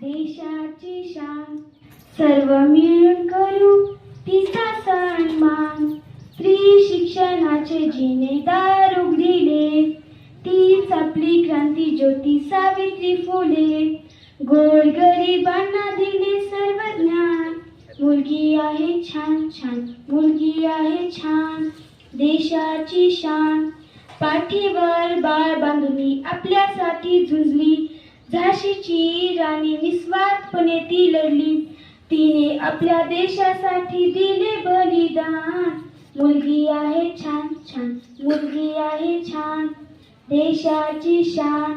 देशाची शान, सर्व मिळून करू तिचा सन्मान. स्त्री शिक्षणाचे जिने दार उघडिले, तीच आपली क्रांती ज्योती सावित्री फुले. गोरगरिबांना दिले सर्व ज्ञान, मुलगी आहे छान छान, मुलगी आहे छान. देशाची शान, पाठीवर बाळ बांधुनी आपल्यासाठी झुंजली. झाशीची राणी निस्वार्थपणे ती लढली, तिने आपल्या देशासाठी दिले बलिदान. मुलगी आहे छान छान, मुलगी आहे छान. देशाची शान,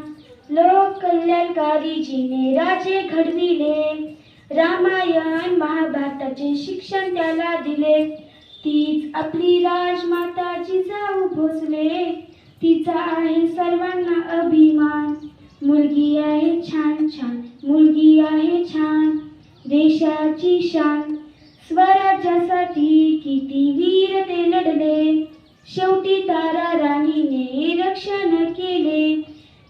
लोक कल्याणकारी जिने राजे घडविले. रामायण महाभारताचे शिक्षण त्याला दिले, तीच आपली राजमाता जिजाऊ भोसले. तिचा आहे सर्वांना अभिमान, मुलगी आहे छान छान, मुलगी आहे छान. देशाची शान, स्वराज्यासाठी किती वीर ते लढले. शेवटी तारा राणीने रक्षण केले,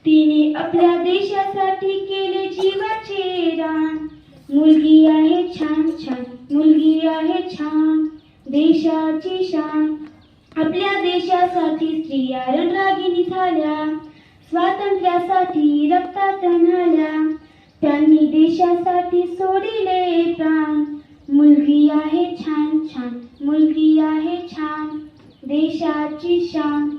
तिने आपल्या देशासाठी केले जीवाचे रान. मुलगी आहे छान छान, मुलगी आहे छान. देशाची शान, आपल्या देशासाठी स्त्रिया रणरागिणी झाल्या. स्वातंत्र्यासाठी रक्तात न्हाल्या, त्यांनी देशासाठी सोडिले प्राण. मुलगी आहे छान छान, मुलगी आहे छान. देशाची शान.